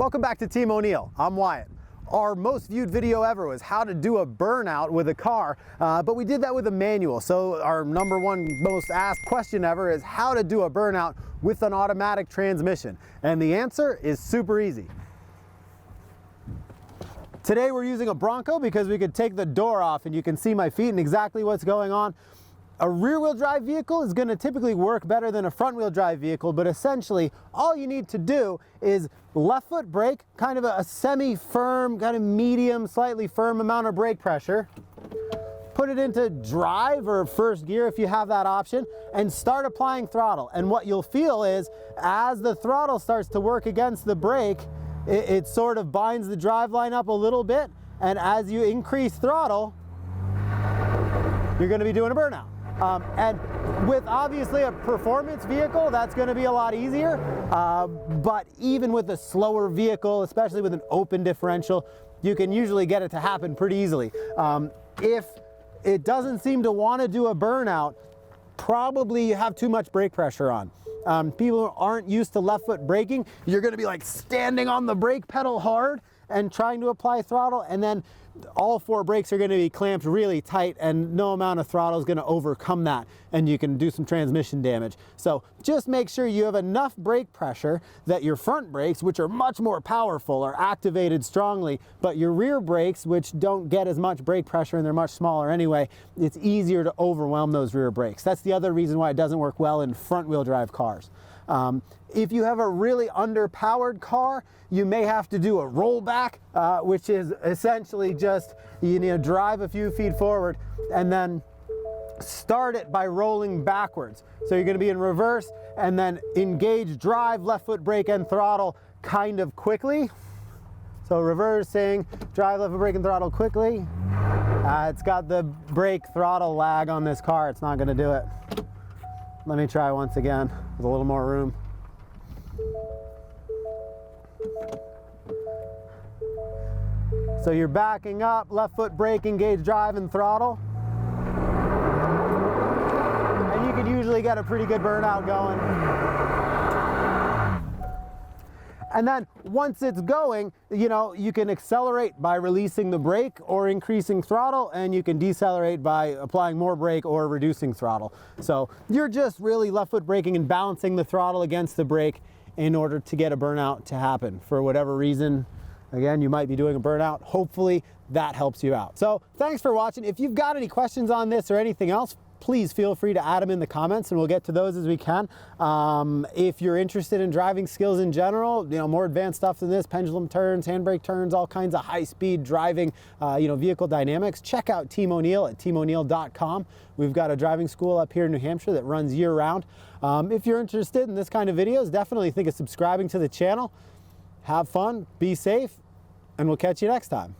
Welcome back to Team O'Neill. I'm Wyatt. Our most viewed video ever was how to do a burnout with a car, but we did that with a manual. So our number one most asked question ever is how to do a burnout with an automatic transmission. And the answer is super easy. Today we're using a Bronco because we could take the door off and you can see my feet and exactly what's going on. A rear-wheel drive vehicle is going to typically work better than a front-wheel drive vehicle, but essentially all you need to do is left foot brake, kind of a semi-firm, kind of medium, slightly firm amount of brake pressure. Put it into drive or first gear if you have that option, and start applying throttle. And what you'll feel is as the throttle starts to work against the brake, it sort of binds the drive line up a little bit, and as you increase throttle, you're going to be doing a burnout. And with obviously a performance vehicle, that's going to be a lot easier. But even with a slower vehicle, especially with an open differential, you can usually get it to happen pretty easily. If it doesn't seem to want to do a burnout, probably you have too much brake pressure on. People who aren't used to left foot braking, you're going to be like standing on the brake pedal hard and trying to apply throttle, and then all four brakes are going to be clamped really tight and no amount of throttle is going to overcome that, and you can do some transmission damage. So just make sure you have enough brake pressure that your front brakes, which are much more powerful, are activated strongly, but your rear brakes, which don't get as much brake pressure and they're much smaller anyway, it's easier to overwhelm those rear brakes. That's the other reason why it doesn't work well in front wheel drive cars. If you have a really underpowered car, you may have to do a rollback, which is essentially just you need to drive a few feet forward and then start it by rolling backwards. So you're going to be in reverse and then engage drive, left foot brake and throttle kind of quickly. So reversing, drive, left foot brake and throttle quickly. It's got the brake throttle lag on this car. It's not going to do it. Let me try once again with a little more room. So you're backing up, left foot brake, engage drive and throttle. And you can usually get a pretty good burnout going. And then once it's going, you know, you can accelerate by releasing the brake or increasing throttle, and you can decelerate by applying more brake or reducing throttle. So you're just really left foot braking and balancing the throttle against the brake in order to get a burnout to happen. For whatever reason, again, you might be doing a burnout. Hopefully that helps you out. So thanks for watching. If you've got any questions on this or anything else, please feel free to add them in the comments and we'll get to those as we can. If you're interested in driving skills in general, you know, more advanced stuff than this, pendulum turns, handbrake turns, all kinds of high-speed driving, vehicle dynamics, check out Team O'Neill at teamo'neill.com. We've got a driving school up here in New Hampshire that runs year-round. If you're interested in this kind of videos, definitely think of subscribing to the channel. Have fun, be safe, and we'll catch you next time.